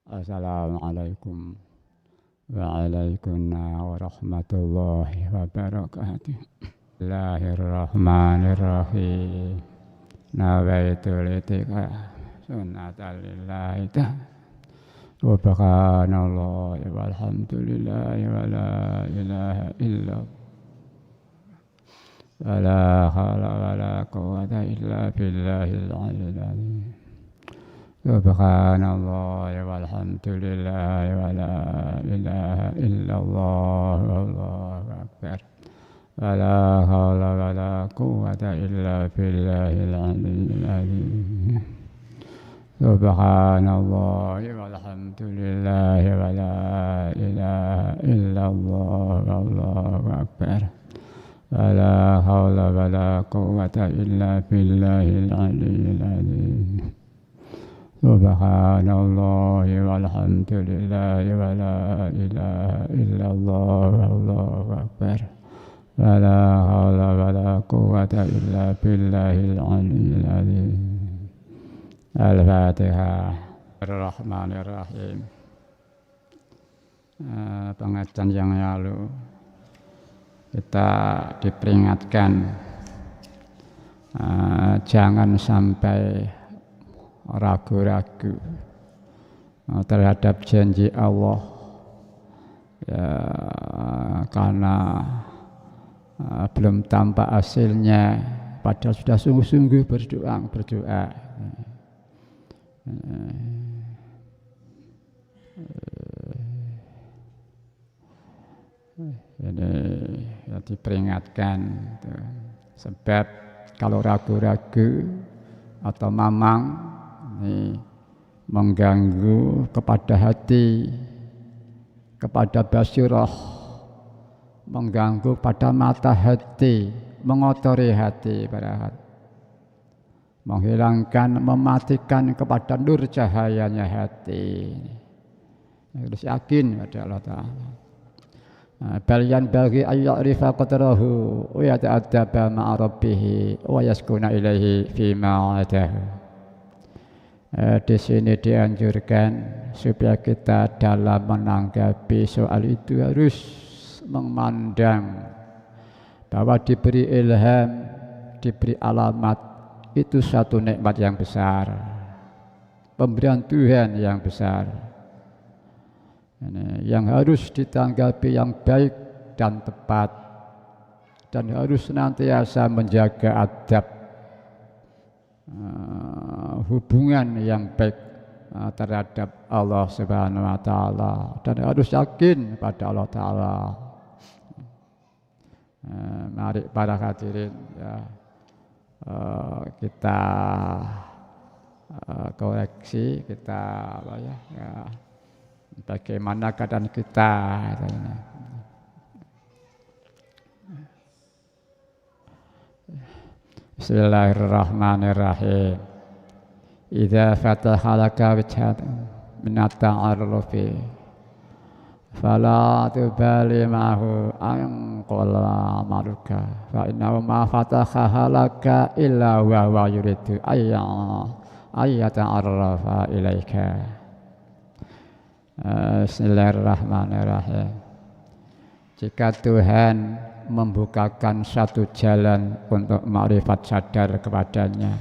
Assalamualaikum warahmatullahi wabarakatuh. Bismillahirrahmanirrahim. Nawaitul itikaf sunnatan lillahi wa subhanallahi walhamdulillahi wa la ilaha illallah. Wa la hawla wa la quwwata illa billahil aliyyil azim. Subhanallah walhamdulillah wa la ilaha illallah wallahu akbar. Wa la hawla wa la quwwata illa billahil aliyyil azim. Subhanallah walhamdulillah wa la ilaha illallah wallahu akbar. Wa la hawla wa la quwwata illa billahil aliyyil azim. Subhanallah walhamdulillah wa la ilaha illallah wallahu akbar. Wa la hawla wa la quwwata illa billahil aliyyil azim. Al-Fatihah. Ar-Rahmanir-Rahim. Pengajian yang lalu kita diperingatkan jangan sampai ragu-ragu terhadap janji Allah ya, karena belum tampak hasilnya padahal sudah sungguh-sungguh berdoa. Jadi ya diperingatkan sebab kalau ragu-ragu atau mamang ini mengganggu kepada hati, kepada basirah, mengganggu pada mata hati, mengotori hati pada hati, menghilangkan, mematikan kepada nur cahayanya hati. Harus yakin pada Allah Ta'ala. Balian bagi ayya'rifa qadrahu wa yata'addaba ma'a rabbih wa yaskuna ilaihi fima adahu. Di sini dianjurkan supaya kita dalam menanggapi soal itu harus memandang bahwa diberi ilham, diberi alamat itu satu nikmat yang besar, pemberian Tuhan yang besar. Ini yang harus ditanggapi yang baik dan tepat dan harus senantiasa menjaga adab hubungan yang baik terhadap Allah Subhanahu wa Ta'ala dan harus yakin pada Allah Ta'ala. Mari para hadirin ya, kita koreksi, kita bagaimana keadaan kita. Bismillahirrahmanirrahim. Idza fataha laka wajhatan min at-ta'arrufi fala tubali ma'hu an qala maruka fa innahu ma fataha laka illa wa yuridu ayyata'arrafa ilaika. Bismillahirrahmanirrahim. Jika Tuhan membukakan satu jalan untuk makrifat sadar kepadanya,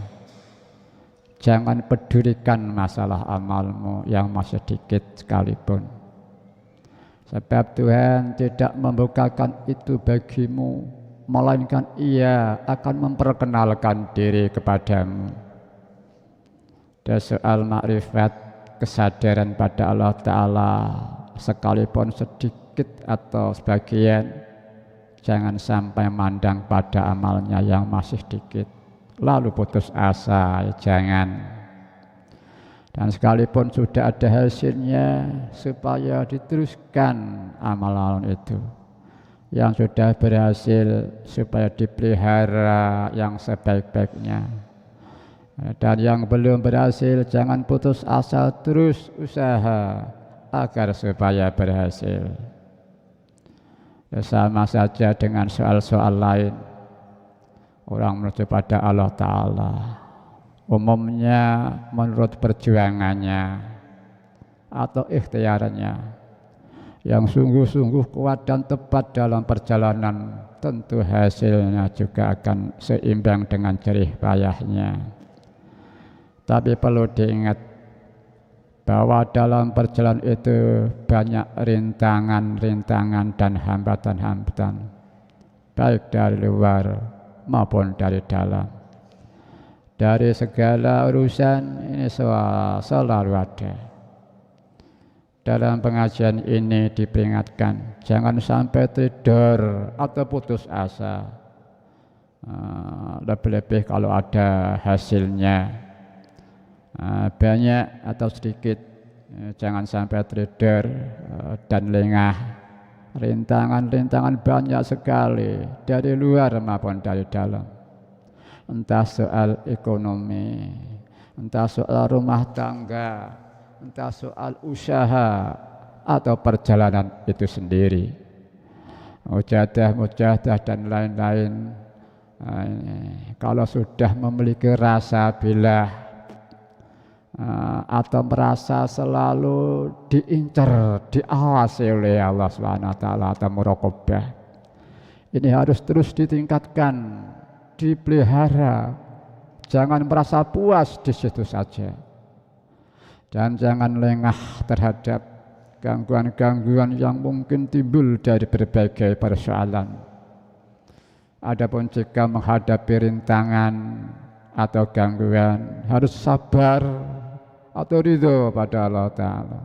jangan pedulikan masalah amalmu yang masih sedikit sekalipun, sebab Tuhan tidak membukakan itu bagimu, melainkan Ia akan memperkenalkan diri kepadamu. Dan soal makrifat kesadaran pada Allah Ta'ala sekalipun sedikit atau sebagian, jangan sampai mandang pada amalnya yang masih sedikit lalu putus asa, jangan. Dan sekalipun sudah ada hasilnya, supaya diteruskan amalan itu. Yang sudah berhasil supaya dipelihara yang sebaik-baiknya. Dan yang belum berhasil jangan putus asa, terus usaha agar supaya berhasil. Sama saja dengan soal-soal lain. Orang menuju pada Allah Ta'ala umumnya menurut perjuangannya atau ikhtiarnya yang sungguh-sungguh kuat dan tepat dalam perjalanan, tentu hasilnya juga akan seimbang dengan jerih payahnya. Tapi perlu diingat bahwa dalam perjalanan itu banyak rintangan-rintangan dan hambatan-hambatan, baik dari luar maupun dari dalam. Dari segala urusan ini selalu ada. Dalam pengajian ini diperingatkan, jangan sampai tidur atau putus asa. Lebih-lebih kalau ada hasilnya, banyak atau sedikit, jangan sampai tidur dan lengah. Rintangan-rintangan banyak sekali dari luar maupun dari dalam. Entah soal ekonomi, entah soal rumah tangga, entah soal usaha atau perjalanan itu sendiri, mujahadah dan lain-lain. Kalau sudah memiliki rasa bilah atau merasa selalu diincar, diawasi oleh Allah SWT atau muraqabah, ini harus terus ditingkatkan, dipelihara. Jangan merasa puas di situ saja. Dan jangan lengah terhadap gangguan-gangguan yang mungkin timbul dari berbagai persoalan. Adapun jika menghadapi rintangan atau gangguan, harus sabar atau ridho pada Allah Ta'ala.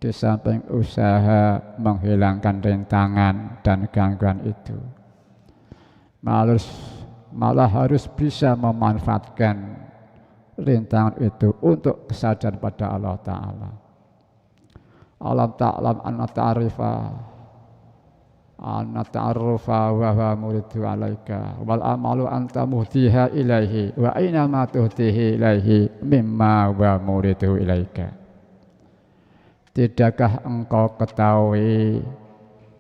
Di samping usaha menghilangkan rintangan dan gangguan itu, malah harus bisa memanfaatkan rintangan itu untuk kesadaran pada Allah Ta'ala. Alam ta'lam anna ta'arrufa wa huwa muridu alaika wal amalu anta muhtiha ilaihi wa aina ma tuhtihi ilaihi mimma wa muridu ilaika. Tidakkah engkau ketahui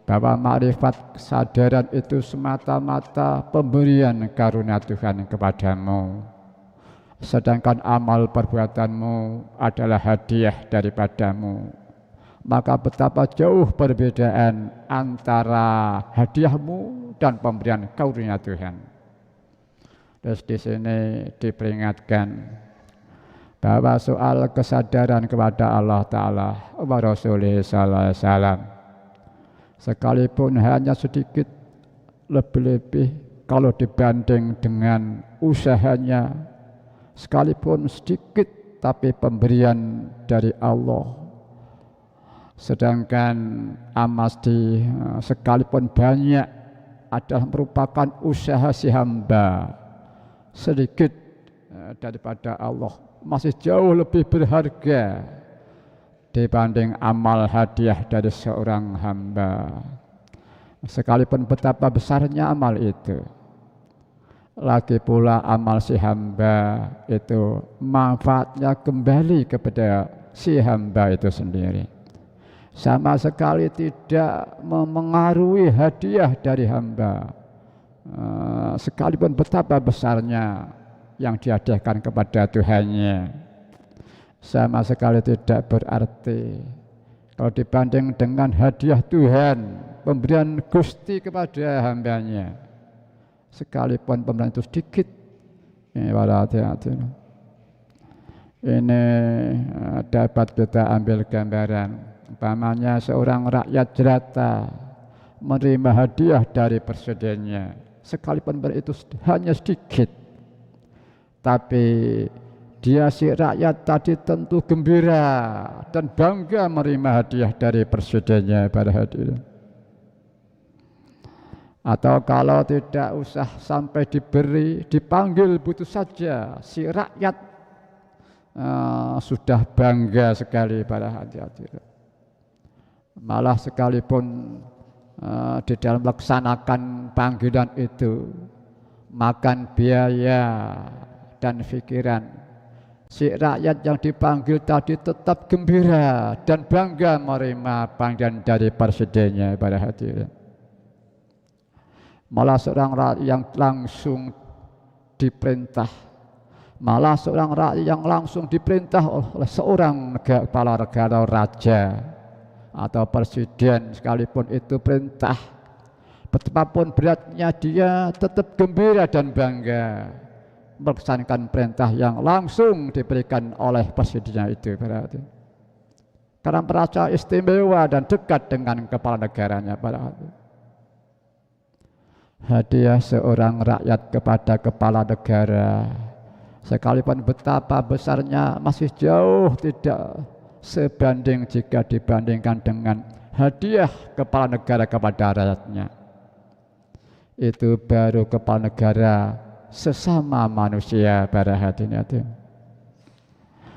bahwa makrifat kesadaran itu semata-mata pemberian karunia Tuhan kepadamu, sedangkan amal perbuatanmu adalah hadiah daripadamu. Maka betapa jauh perbedaan antara hadiahmu dan pemberian karunia Tuhan. Terus di sini diperingatkan bahwa soal kesadaran kepada Allah Ta'ala wa Rasulih sallallahu alaihi wasallam, sekalipun hanya sedikit, lebih-lebih kalau dibanding dengan usahanya, sekalipun sedikit tapi pemberian dari Allah. Sedangkan amasdi sekalipun banyak adalah merupakan usaha si hamba, sedikit daripada Allah masih jauh lebih berharga dibanding amal hadiah dari seorang hamba. Sekalipun betapa besarnya amal itu, lagi pula amal si hamba itu manfaatnya kembali kepada si hamba itu sendiri. Sama sekali tidak memengaruhi hadiah dari hamba, sekalipun betapa besarnya yang dihadiahkan kepada Tuhannya, sama sekali tidak berarti kalau dibanding dengan hadiah Tuhan, pemberian Gusti kepada hambanya, sekalipun pemberian itu sedikit. Ini dapat kita ambil gambaran. Umpamanya seorang rakyat jelata menerima hadiah dari presidennya, sekalipun itu hanya sedikit, tapi dia si rakyat tadi tentu gembira dan bangga menerima hadiah dari presidennya pada hari itu. Atau kalau tidak usah sampai diberi, dipanggil begitu saja, si rakyat sudah bangga sekali pada hadiah itu. Malah sekalipun di dalam melaksanakan panggilan itu makan biaya dan pikiran, si rakyat yang dipanggil tadi tetap gembira dan bangga menerima panggilan dari presidennya pada hari itu. Malah seorang rakyat yang langsung diperintah Malah seorang rakyat yang langsung diperintah oleh seorang kepala negara, raja atau presiden sekalipun itu perintah, betapapun beratnya dia tetap gembira dan bangga melaksanakan perintah yang langsung diberikan oleh presidennya itu berarti. Karena merasa istimewa dan dekat dengan kepala negaranya berarti. Hadiah seorang rakyat kepada kepala negara, sekalipun betapa besarnya, masih jauh tidak sebanding jika dibandingkan dengan hadiah kepala negara kepada rakyatnya. Itu baru kepala negara sesama manusia para hadirin.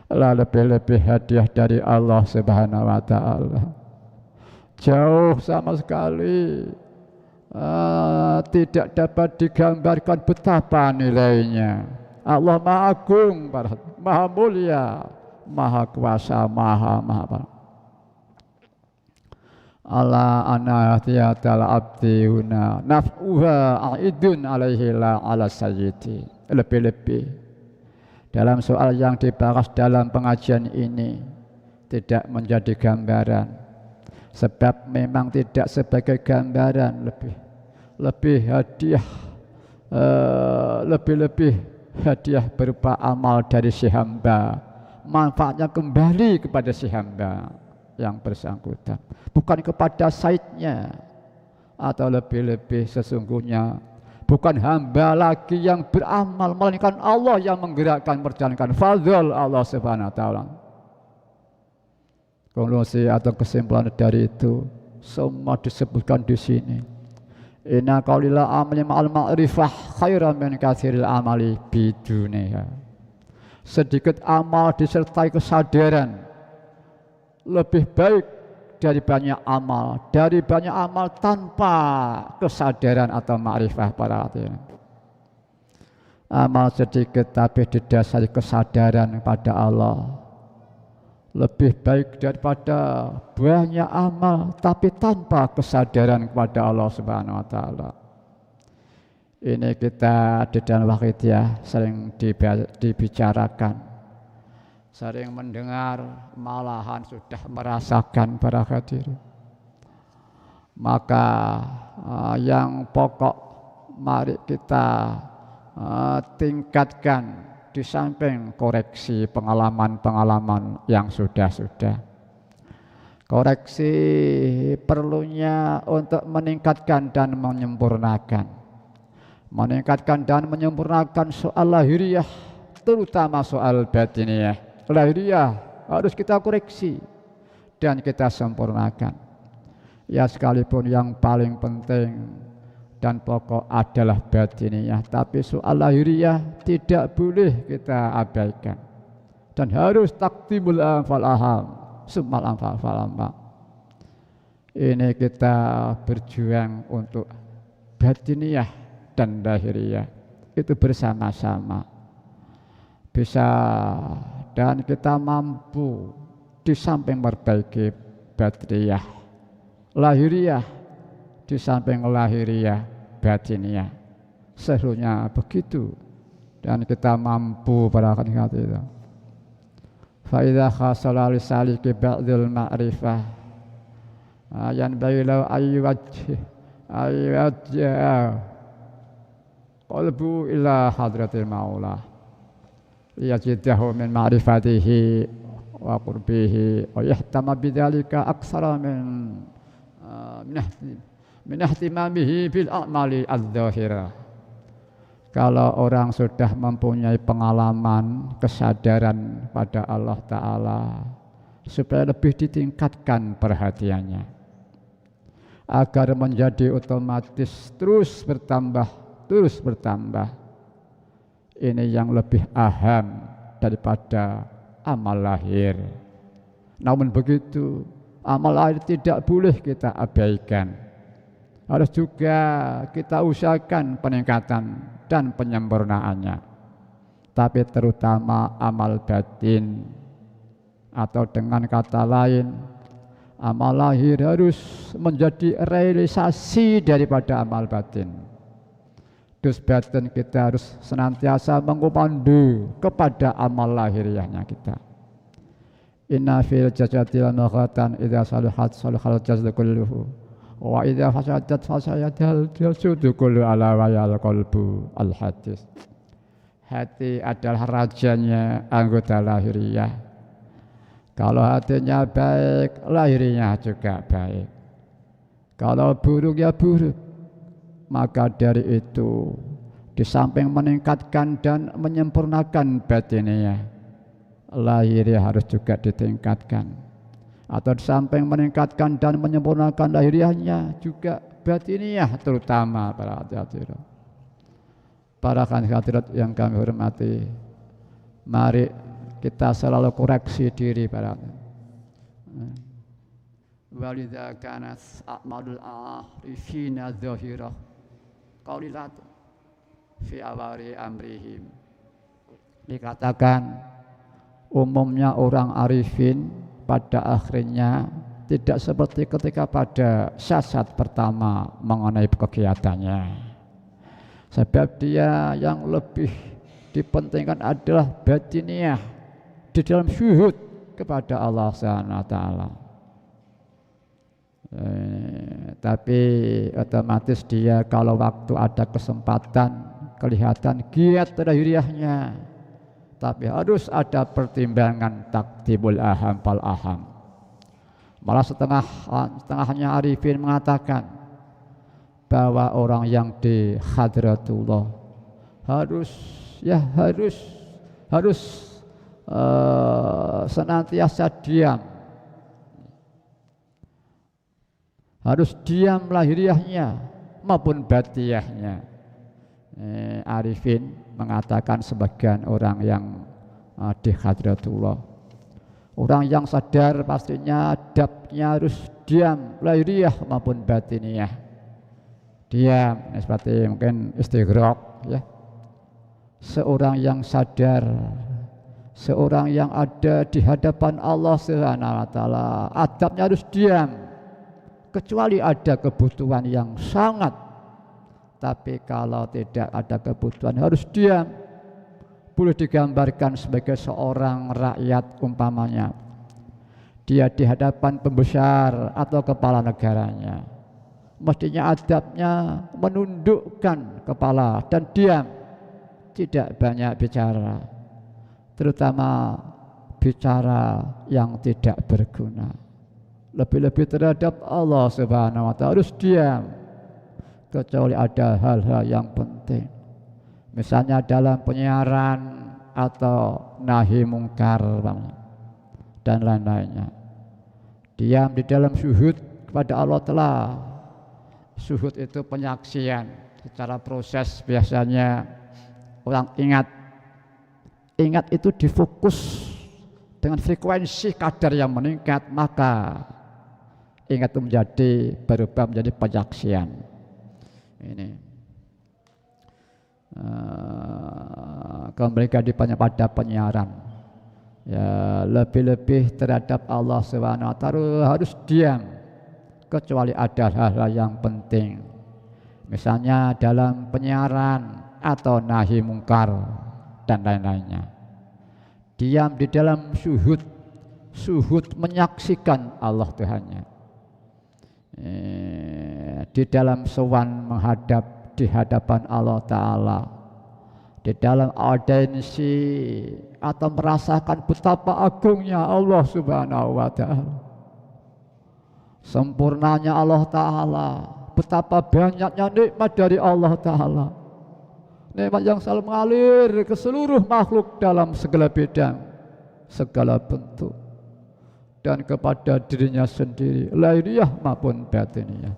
Lalu lebih-lebih hadiah dari Allah Subhanahu wa Ta'ala, jauh sama sekali tidak dapat digambarkan betapa nilainya. Allah Maha Agung, Maha Mulia, Maha Kuasa, Maha Allah anahiyatal abdi huna naf'uha a'idun alaihi la ala sayyidi. Lebih-lebih dalam soal yang dibahas dalam pengajian ini tidak menjadi gambaran, sebab memang tidak sebagai gambaran, lebih hadiah, lebih hadiah berupa amal dari si hamba, manfaatnya kembali kepada si hamba yang bersangkutan, bukan kepada saidnya. Atau lebih-lebih sesungguhnya bukan hamba lagi yang beramal, melainkan Allah yang menggerakkan, perjalankan fadl Allah Subhanahu wa Ta'ala. Konklusi atau kesimpulan dari itu semua disebutkan di sini. Inna qaulila amali ma'al ma'rifah khairan min katsiril amali biduniha. Sedikit amal disertai kesadaran lebih baik dari banyak amal, tanpa kesadaran atau ma'rifah para hadirin. Amal sedikit tapi didasari kesadaran pada Allah lebih baik daripada banyak amal tapi tanpa kesadaran kepada Allah Subhanahu wa Ta'ala. Ini kita di dalam Waqidiyah sering dibicarakan, sering mendengar, malahan sudah merasakan para hadirin. Maka yang pokok mari kita tingkatkan di samping koreksi pengalaman-pengalaman yang sudah-sudah. Koreksi perlunya untuk meningkatkan dan menyempurnakan. Meningkatkan dan menyempurnakan soal lahiriah, terutama soal batiniyah. Lahiriah harus kita koreksi dan kita sempurnakan. Ya sekalipun yang paling penting dan pokok adalah batiniyah, tapi soal lahiriah tidak boleh kita abaikan dan harus takdimul anfal aham summal anfal falamma. Ini kita berjuang untuk batiniyah dan lahiriah itu bersama-sama bisa, dan kita mampu di samping memperbaiki batiniyah, lahiriah di samping lahiriah, batiniyah, seluruhnya begitu, dan kita mampu pada hakikat itu. Fa idza khasala lisaliki ba'dul ma'rifah yan bailau ayyuwajh qalbu ila hadratil maula yajidahu min ma'rifatihi wa qurbihi wa yahtama bidzalika aktsara min ihtimamihi bil a'mali adz-dzahirah. Kalau orang sudah mempunyai pengalaman, kesadaran pada Allah Ta'ala, supaya lebih ditingkatkan perhatiannya agar menjadi otomatis terus bertambah. Ini yang lebih aham daripada amal lahir. Namun begitu, amal lahir tidak boleh kita abaikan. Harus juga kita usahakan peningkatan dan penyempurnaannya. Tapi terutama amal batin, atau dengan kata lain, amal lahir harus menjadi realisasi daripada amal batin. Dus batin kita harus senantiasa mengupandu kepada amal lahiriahnya kita. Inna fil jasadi lamaqatan idza saluhat salahal jasadu kulluhu wa idza fasadat fasadal jasadu kullu ala wa yal qalbu al hadis. Hati adalah rajanya anggota lahiriah. Kalau hatinya baik, lahiriahnya juga baik. Kalau buruk ya buruk. Maka dari itu di samping meningkatkan dan menyempurnakan batinnya, lahiriah harus juga ditingkatkan. Atau di samping meningkatkan dan menyempurnakan lahiriahnya juga batiniah, terutama para hadirat. Para hadirat yang kami hormati, mari kita selalu koreksi diri para hadirat. Walidha kanat a'malul arifina zahirah qaulilat fi awari amrihim. Dikatakan umumnya orang arifin pada akhirnya tidak seperti ketika pada saat pertama mengenai kegiatannya. Sebab dia yang lebih dipentingkan adalah batiniah di dalam syuhud kepada Allah Subhanahu wa taala. Tapi otomatis dia kalau waktu ada kesempatan kelihatan giat lahiriahnya, tapi harus ada pertimbangan takdibul aham fal aham. Malah setengahnya arifin mengatakan bahwa orang yang di hadratullah harus senantiasa diam. Harus diam lahiriahnya maupun batiyahnya. Arifin mengatakan sebagian orang yang di hadratullah, orang yang sadar pastinya adabnya harus diam lahiriah maupun batiniyah. Diam seperti mungkin istighraq ya. Seorang yang sadar, seorang yang ada di hadapan Allah Subhanahu wa taala, adabnya harus diam. Kecuali ada kebutuhan yang sangat, tapi kalau tidak ada kebutuhan harus diam. Boleh digambarkan sebagai seorang rakyat umpamanya, dia di hadapan pembesar atau kepala negaranya, mestinya adabnya menundukkan kepala dan diam, tidak banyak bicara, terutama bicara yang tidak berguna. Lebih-lebih terhadap Allah Subhanahu wa taala harus diam, kecuali ada hal-hal yang penting, misalnya dalam penyiaran atau nahi mungkar dan lain-lainnya. Diam di dalam syuhud kepada Allah Ta'ala. Syuhud itu penyaksian secara proses, biasanya orang ingat itu difokus dengan frekuensi kadar yang meningkat, maka ingat itu berubah menjadi penyaksian. Ini kembali pada penyiaran, ya lebih-lebih terhadap Allah Subhanahu wa taala harus diam, kecuali ada hal-hal yang penting, misalnya dalam penyiaran atau nahi mungkar dan lain-lainnya. Diam di dalam syuhud menyaksikan Allah Tuhannya. Di dalam sowan menghadap di hadapan Allah Ta'ala, di dalam audiensi atau merasakan betapa agungnya Allah Subhanahu wa Ta'ala, sempurnanya Allah Ta'ala, betapa banyaknya nikmat dari Allah Ta'ala, nikmat yang selalu mengalir ke seluruh makhluk dalam segala bidang, segala bentuk, dan kepada dirinya sendiri, lahiriah maupun batiniyah.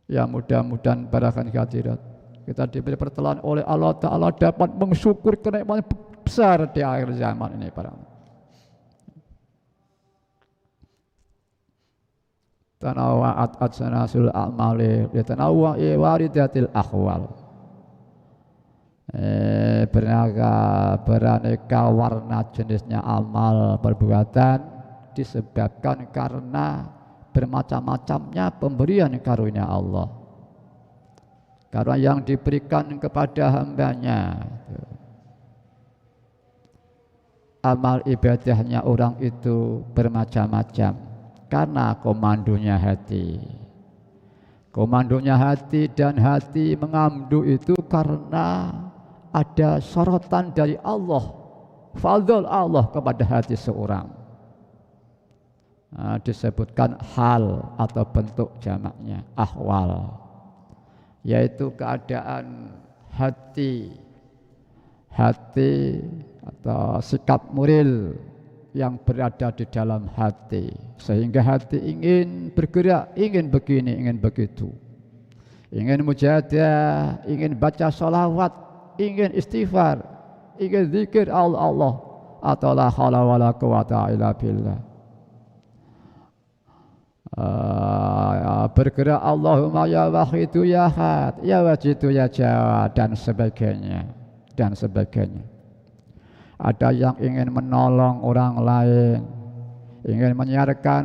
Ya mudah-mudahan para hadirat kita diberi pertolongan oleh Allah Ta'ala dapat mensyukur kenikmatan besar di akhir zaman ini para. Tanawa'at adsanasul a'mali litanawwa'i waridatil akhwal. Beraneka warna jenisnya amal perbuatan disebabkan karena bermacam-macamnya pemberian karunia Allah. Karena yang diberikan kepada hambanya, amal ibadahnya orang itu bermacam-macam karena komandonya hati. Komandonya hati, dan hati mengamdu itu karena ada sorotan dari Allah, fadl Allah kepada hati seorang. Nah, disebutkan hal atau bentuk jamaknya ahwal, yaitu keadaan hati atau sikap muril yang berada di dalam hati, sehingga hati ingin bergerak, ingin begini, ingin begitu, ingin mujahadah, ingin baca sholawat, ingin istighfar, ingin zikir Allah atau la haula wala quwata illa billah. Bergerak Allahumma ya wahidu ya had, ya wajidu ya jawad, dan sebagainya. Ada yang ingin menolong orang lain, ingin menyiarkan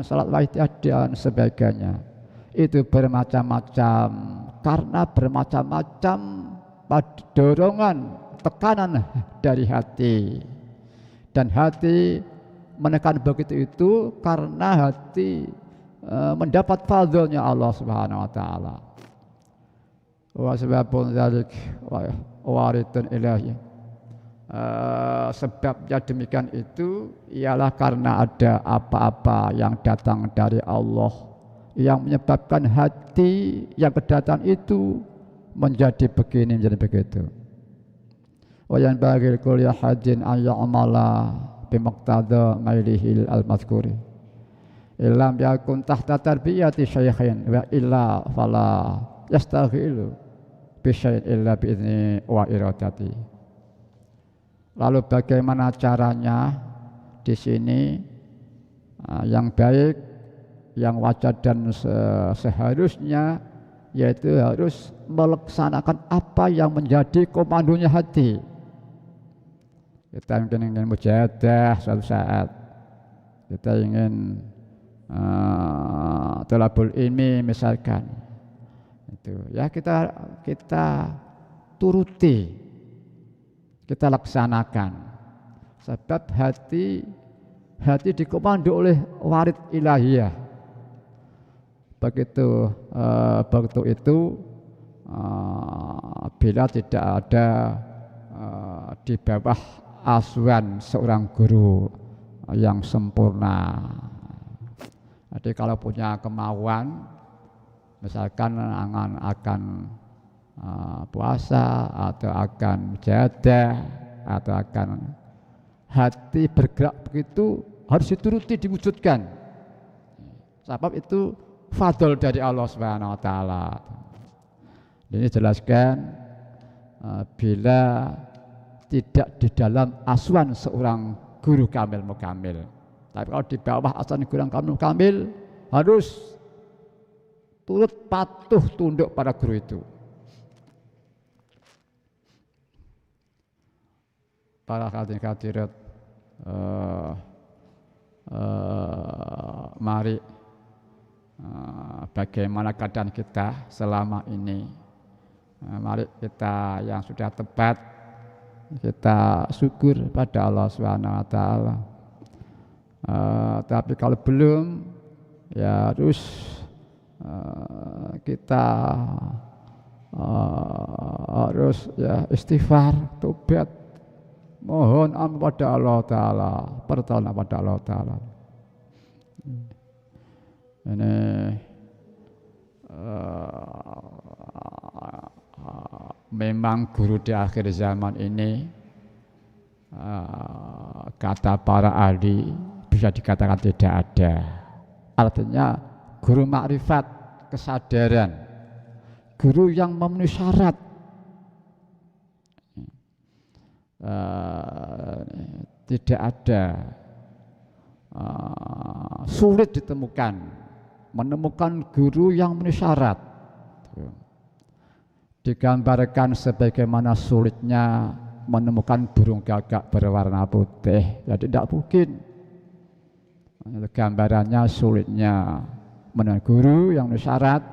salat wahid dan sebagainya. Itu bermacam-macam karena bermacam-macam dorongan, tekanan dari hati. Dan hati menekan begitu itu karena hati mendapat fadlnya Allah Subhanahu wa taala. Wa sebabun dzalik waridun ilahi. Sebabnya demikian itu ialah karena ada apa-apa yang datang dari Allah yang menyebabkan hati yang kedatangan itu menjadi begini, menjadi begitu. Wa yanbaghi kulli hadin an ya'mala bimaqtada mailihil al-mazkuri illam yakun tahta tarbiyati syaikhin wa illa fala yastaghilu bi syai'in illa bi idzni wa iradati. Lalu bagaimana caranya di sini yang baik, yang wajar dan seharusnya, yaitu harus melaksanakan apa yang menjadi komandonya hati. Kita ingin mujahadah suatu saat, kita ingin thalabul ilmi misalkan, itu ya kita turuti, kita laksanakan, sebab hati dikomando oleh warid ilahiyah. Begitu itu bila tidak ada di bawah asuhan seorang guru yang sempurna. Jadi kalau punya kemauan, misalkan akan puasa atau akan jadah atau akan hati bergerak begitu, harus dituruti, diwujudkan. Sebab itu fadl dari Allah Subhanahu wa taala. Ini jelaskan bila tidak di dalam asuhan seorang guru kamil mukamil. Tapi kalau di bawah asuhan guru kamil mukamil, harus turut patuh tunduk pada guru itu. Para hadirat, mari bagaimana keadaan kita selama ini. Mari kita yang sudah tepat, kita syukur pada Allah Subhanahu wa taala. Tapi kalau belum, ya harus kita harus ya istighfar, tobat, mohon ampun pada Allah taala, pertolongan pada Allah taala. Ini memang guru di akhir zaman ini, kata para ahli, bisa dikatakan tidak ada. Artinya guru makrifat, kesadaran, guru yang memenuhi syarat, tidak ada, sulit menemukan guru yang memenuhi syarat. Digambarkan sebagaimana sulitnya menemukan burung gagak berwarna putih, ya tidak mungkin. Gambarannya sulitnya menemukan guru yang memenuhi syarat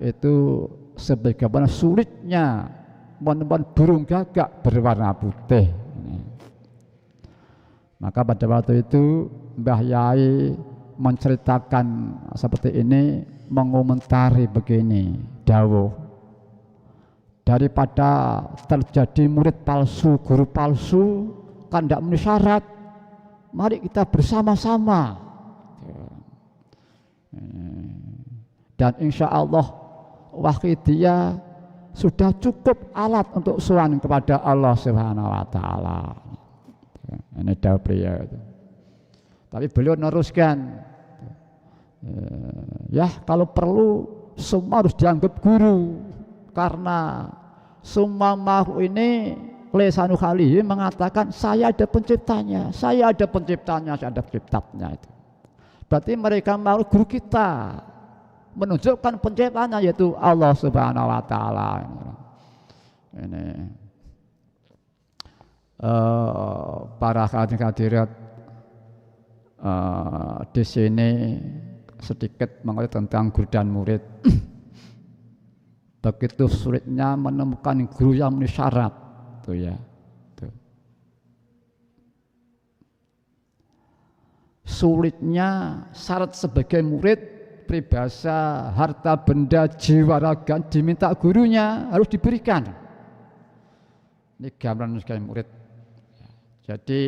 itu sebagaimana sulitnya menemukan burung gagak berwarna putih. Maka pada waktu itu Mbah Yai menceritakan seperti ini, mengomentari begini, dawuh, daripada terjadi murid palsu, guru palsu, kan tidak memenuhi syarat, mari kita bersama-sama. Dan insya Allah Wahidiyah sudah cukup alat untuk sowan kepada Allah Subhanahu wa Ta'ala. Ini dawuh beliau itu. Tapi beliau meneruskan, ya kalau perlu semua harus dianggap guru, karena semua makhluk ini lesanu khalihi mengatakan saya ada penciptanya, saya ada penciptanya, saya ada penciptanya itu. Berarti mereka makhluk guru kita, menunjukkan penciptanya yaitu Allah Subhanahu wa Ta'ala. Ini para hadirat di sini sedikit mengenai tentang guru dan murid. Begitu sulitnya menemukan guru yang memenuhi syarat, tuh ya. Tuh. Sulitnya syarat sebagai murid, peribahasa harta benda jiwa raga diminta gurunya harus diberikan. Ini gambaran sebagai murid. Jadi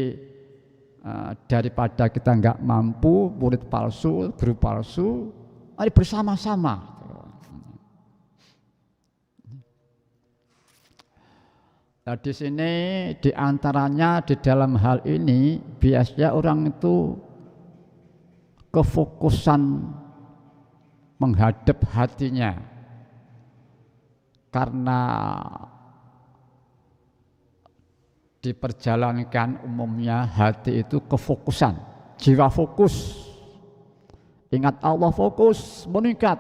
daripada kita nggak mampu, murid palsu, guru palsu, mari bersama-sama. Nah, di sini diantaranya di dalam hal ini biasanya orang itu kefokusan menghadap hatinya, karena diperjalankan umumnya hati itu kefokusan, jiwa fokus, ingat Allah fokus, meningkat.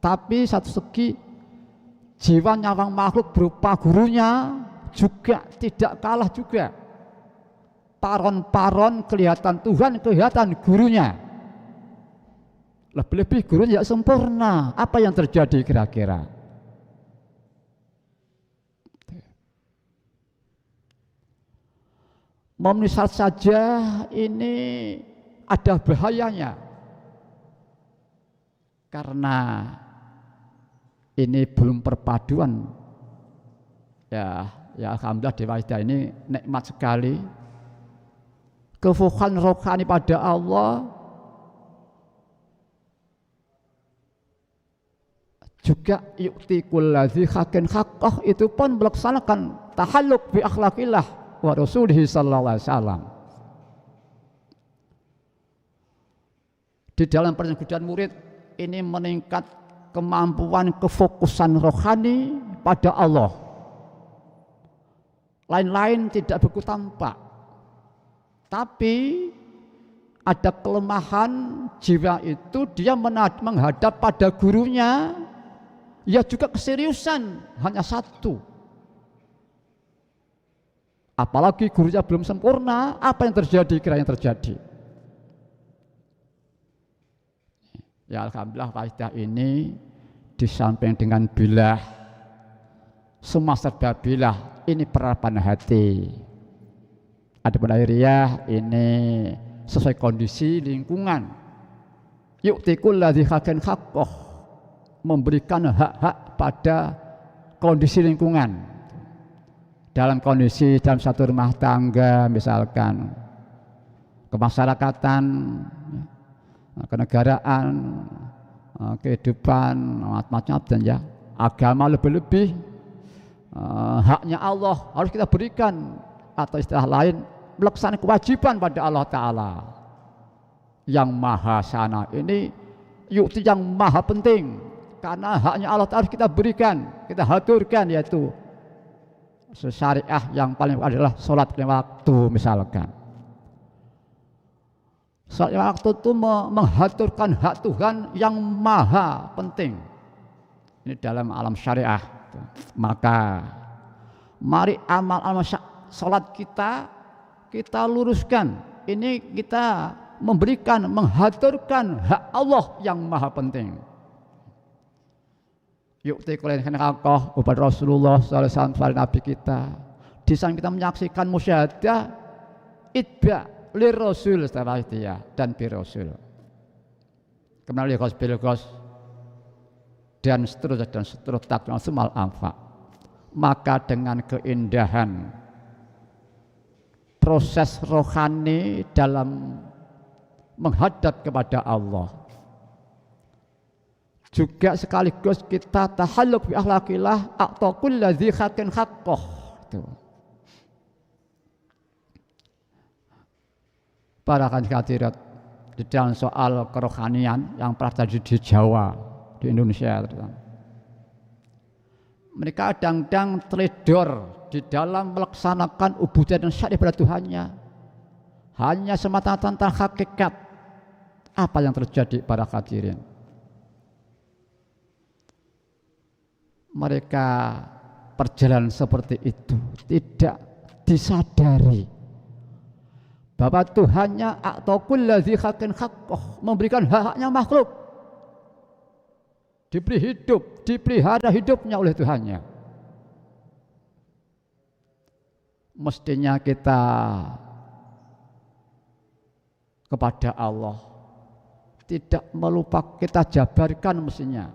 Tapi satu segi jiwa nyawang makhluk berupa gurunya juga tidak kalah juga. Paron-paron kelihatan Tuhan, kelihatan gurunya. Lebih-lebih gurunya tidak sempurna. Apa yang terjadi kira-kira? Memisal saja ini ada bahayanya, karena ini belum perpaduan. Ya alhamdulillah di Wahidiyah ini nikmat sekali. Kefokusan rohani pada Allah juga yu'ti kulladzi haqqin haqqah, itu pun melaksanakan tahalluk bi akhlaqillah wa rasulihi sallallahu alaihi wasallam. Di dalam perjalanan murid ini meningkat kemampuan kefokusan rohani pada Allah. Lain-lain tidak begitu tampak, tapi ada kelemahan jiwa itu, dia menghadap pada gurunya, ya juga keseriusan hanya satu. Apalagi gurunya belum sempurna, apa yang terjadi? Kira yang terjadi. Ya alhamdulillah Wahidiyah ini di samping dengan bilah, semua serba bilah, ini penerapan hati. Ada pendairiyah ini sesuai kondisi lingkungan. Yu'ti kulladzi haqqin haqqah, memberikan hak-hak pada kondisi lingkungan. Dalam kondisi dalam satu rumah tangga, misalkan kemasyarakatan, kenegaraan, kehidupan, macam-macam ya. Agama lebih-lebih, haknya Allah harus kita berikan, atau istilah lain melaksanakan kewajiban pada Allah Ta'ala yang maha sana. Ini yukti yang maha penting, karena haknya Allah Ta'ala harus kita berikan, kita haturkan, yaitu syariah yang paling adalah sholat lima waktu. Misalkan sholat lima waktu itu menghaturkan hak Tuhan yang maha penting, ini dalam alam syariah. Maka mari amal-amal sholat kita luruskan, ini kita memberikan, menghaturkan hak Allah yang maha penting. Yukti kulen haqqah ubat Rasulullah sallallahu alaihi wasallam nabi kita. Di samping kita menyaksikan musyahadah itba li Rasul setelah dia dan bi Rasul. Kemudian li bil dan seterusnya takdir semal anfa. Maka dengan keindahan proses rohani dalam menghadap kepada Allah, juga sekaligus kita tahalluk bi akhlaqillah atau kulladzi haqqin haqqah. Para hadirat di dalam soal kerohanian yang pernah terjadi di Jawa, di Indonesia terutama. Mereka kadang-kadang teledor di dalam melaksanakan ubudiyah dan syariat pada Tuhannya, hanya semata-mata tentang hakikat apa yang terjadi pada hadirin. Mereka perjalanan seperti itu tidak disadari bahwa Tuhannya atau kulladzi haqqin haqqah memberikan hak-haknya makhluk, diberi hidup, dipelihara hidupnya oleh Tuhannya. Mestinya kita kepada Allah tidak melupakan, kita jabarkan mestinya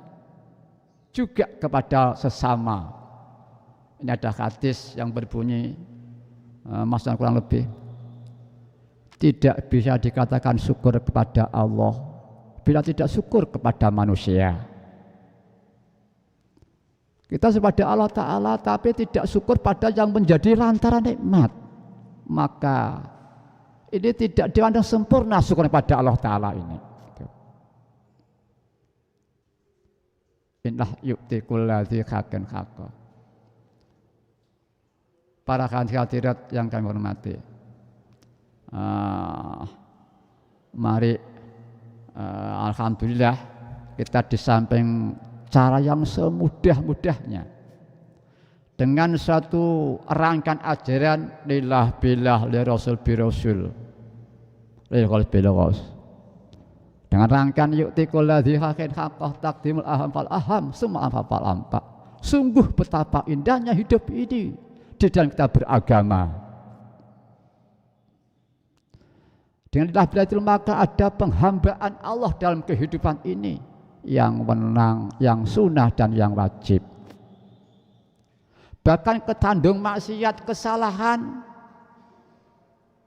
juga kepada sesama. Ini ada hadis yang berbunyi maksudnya kurang lebih, tidak bisa dikatakan syukur kepada Allah bila tidak syukur kepada manusia. Kita kepada Allah Ta'ala tapi tidak syukur pada yang menjadi lantaran nikmat, maka ini tidak dipandang sempurna syukur kepada Allah Ta'ala ini. Inlah yu'ti kulladzi haqqin haqqah. Para hadirat yang kami hormati, mari alhamdulillah kita di samping cara yang semudah-mudahnya dengan satu rangkaian ajaran lillah billah li rasul bi rasul lil billah, dengan rangkaian yu'ti kulladzi haqqin haqqah taqdimul aham fal aham summa fal ampa. Sungguh betapa indahnya hidup ini di dalam kita beragama. Dengan lillah billah itu maka ada penghambaan Allah dalam kehidupan ini, yang menang, yang sunnah dan yang wajib. Bahkan ketandung maksiat, kesalahan,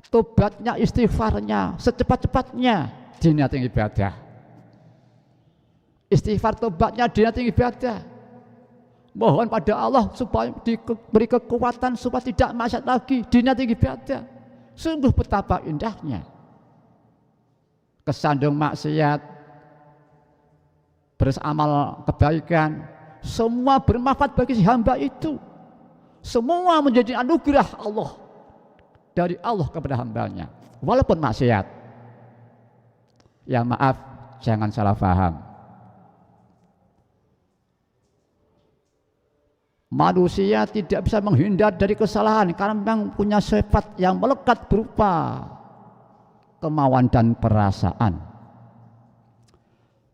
tobatnya, istighfarnya secepat-cepatnya diniatin ibadah. Istighfar, tobatnya diniatin ibadah. Mohon pada Allah supaya diberi kekuatan supaya tidak maksiat lagi, diniatin ibadah. Sungguh betapa indahnya. Kesandung maksiat, beramal kebaikan, semua bermanfaat bagi si hamba itu. Semua menjadi anugerah Allah dari Allah kepada hambanya, walaupun maksiat. Ya maaf, jangan salah paham. Manusia tidak bisa menghindar dari kesalahan karena memang punya sifat yang melekat berupa kemauan dan perasaan.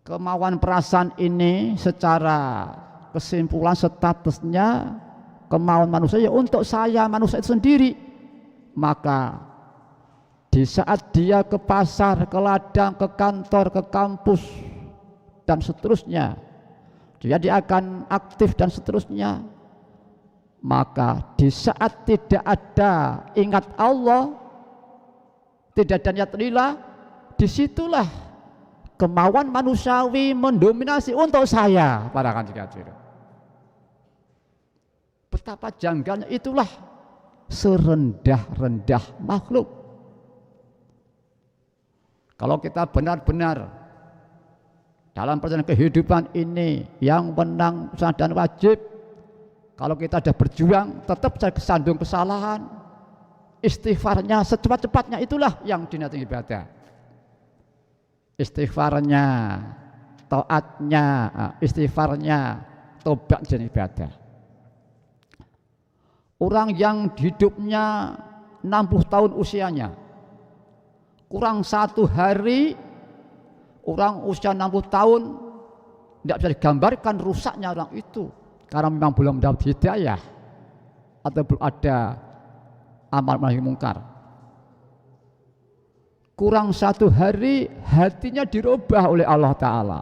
Kemauan perasaan ini secara kesimpulan statusnya kemauan manusia ya untuk saya manusia itu sendiri. Maka di saat dia ke pasar, ke ladang, ke kantor, ke kampus dan seterusnya, dia akan aktif dan seterusnya. Maka di saat tidak ada ingat Allah, tidak ada niat lillah, disitulah kemauan manusiawi mendominasi untuk saya. Para hadirin, betapa janggalnya itulah serendah-rendah makhluk. Kalau kita benar-benar dalam perjalanan kehidupan ini yang menang dan wajib, kalau kita sudah berjuang tetap saja kesandung kesalahan, istighfarnya secepat-cepatnya itulah yang diniati ibadah. Istighfarnya, taatnya, istighfarnya, tobat dan ibadah. Orang yang hidupnya 60 tahun usianya, kurang 1 hari orang usia 60 tahun Tidak bisa digambarkan rusaknya orang itu karena memang belum mendapat hidayah atau belum ada amal nahi mungkar. Kurang 1 hari hatinya dirubah oleh Allah Ta'ala,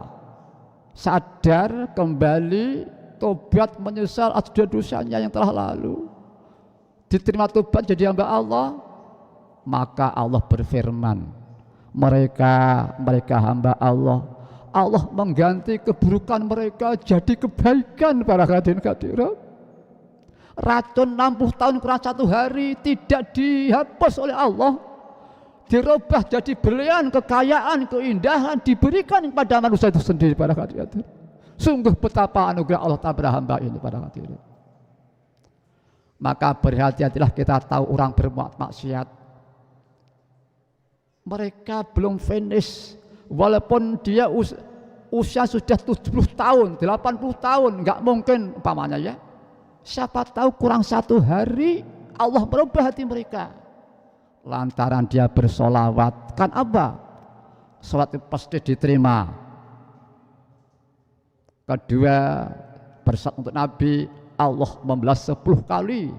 sadar kembali, tobat, menyesal atas dosanya yang telah lalu, diterima tobat jadi hamba Allah. Maka Allah berfirman, mereka hamba Allah, Allah mengganti keburukan mereka jadi kebaikan. Para hadirin hadirat, racun 60 tahun kurang 1 hari tidak dihapus oleh Allah, dirubah jadi berlian, kekayaan, keindahan diberikan kepada manusia itu sendiri. Para hadirin, sungguh betapa anugerah Allah pada hamba ini. Para hadirin, maka berhati-hatilah kita tahu orang berbuat maksiat, mereka belum finish. Walaupun dia usia sudah 70 tahun, 80 tahun, nggak mungkin umpamanya ya. Siapa tahu kurang 1 hari Allah merubah hati mereka. Lantaran dia bersolawat, kan apa? Sholat itu pasti diterima. Kedua, bersalat untuk Nabi, Allah membalas 10 kali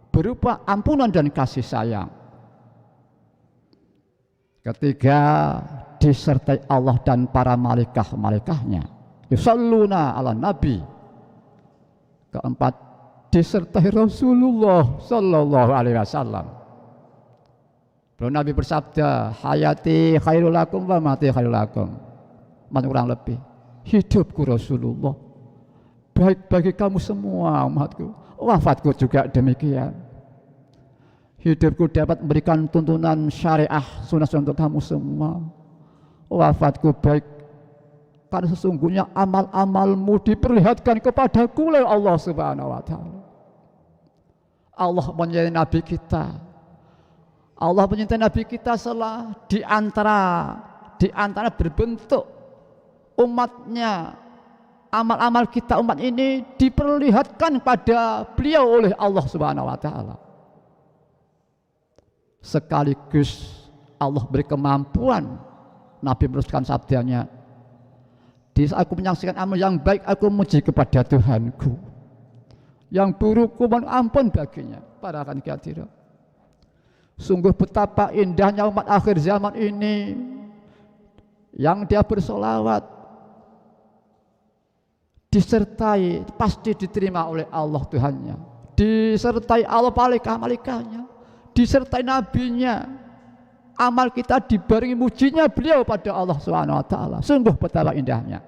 berupa ampunan dan kasih sayang. Ketiga, disertai Allah dan para malaikah-malaikahnya, yusalluna ala nabi. Keempat, disertai Rasulullah sallallahu alaihi wasallam. Belum Nabi bersabda, hayati khairul lakum wa mati khairul lakum. Mana kurang lebih, hidupku Rasulullah baik bagi kamu semua umatku, wafatku juga demikian. Hidupku dapat memberikan tuntunan syariah sunnah untuk kamu semua, wafatku baik karena sesungguhnya amal-amalmu diperlihatkan kepadaku oleh Allah Subhanahu wa Ta'ala. Allah mencintai Nabi kita, Allah mencintai Nabi kita setelah di antara berbentuk umatnya, amal-amal kita umat ini diperlihatkan pada beliau oleh Allah Subhanahu wa Ta'ala. Sekaligus Allah beri kemampuan Nabi meneruskan sabdanya, di saat aku menyaksikan amal yang baik aku memuji kepada Tuhanku, yang buruk ku mohon ampun baginya. Para akan hadirin, sungguh betapa indahnya umat akhir zaman ini, yang dia bersolawat disertai pasti diterima oleh Allah Tuhannya, disertai Allah malaikah-malaikahnya, disertai nabinya. Amal kita dibarengi mujinya beliau pada Allah Subhanahu wa Ta'ala. Sungguh betapa indahnya.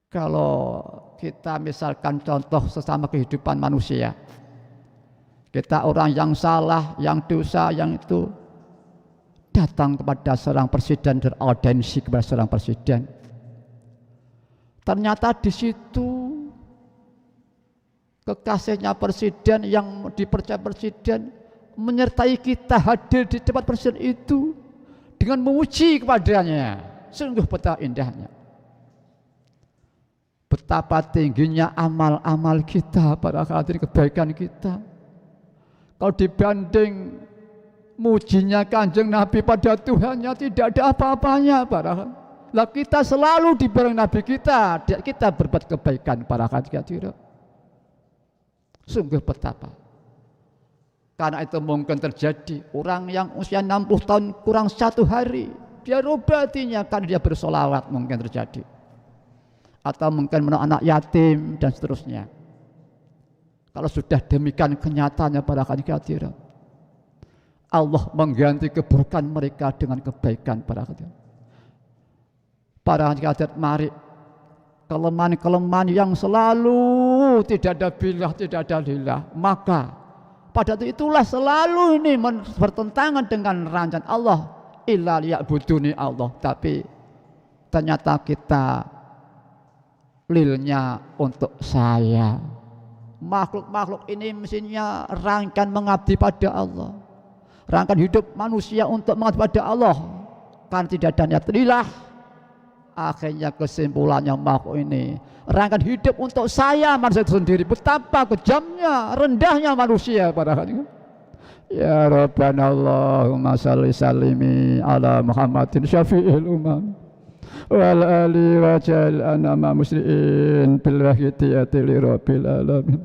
Kalau kita misalkan contoh sesama kehidupan manusia, kita orang yang salah, yang dosa, yang itu datang kepada seorang presiden, beraudiensi kepada seorang presiden. Ternyata di situ kekasihnya presiden yang dipercaya presiden menyertai kita hadir di tempat presiden itu dengan memuji kepadanya. Sungguh betapa indahnya, betapa tingginya amal-amal kita, para hadirin, kebaikan kita. Kalau dibanding mujinya Kanjeng Nabi pada Tuhannya, tidak ada apa-apanya. Lah kita selalu dibarengi Nabi kita berbuat kebaikan, para hadirin. Sungguh betapa. Karena itu mungkin terjadi orang yang usia 60 tahun kurang 1 hari dia rubah hatinya karena dia bersolawat, mungkin terjadi. Atau mungkin menolong anak yatim dan seterusnya. Kalau sudah demikian kenyataannya, para hadirin, Allah mengganti keburukan mereka dengan kebaikan. Para hadirin, mari kelemahan-kelemahan yang selalu tidak ada billah, tidak ada lillah, maka pada itulah selalu ini bertentangan dengan rancangan Allah, illa liya'buduni Allah. Tapi ternyata kita lilnya untuk saya. Makhluk-makhluk ini mestinya rangkaian mengabdi pada Allah, rangkaian hidup manusia untuk mengabdi pada Allah, kan tidak ada niat lillah. Akhirnya kesimpulannya makhluk ini rangkaian hidup untuk saya, manusia itu sendiri. Betapa kejamnya, rendahnya manusia, para hadirin. Ya Rabbana Allahumma salli salimi ala Muhammadin syafi'il umam wal ali wa ja'alna ma muslimin bil wahidiyati li rabbil alamin.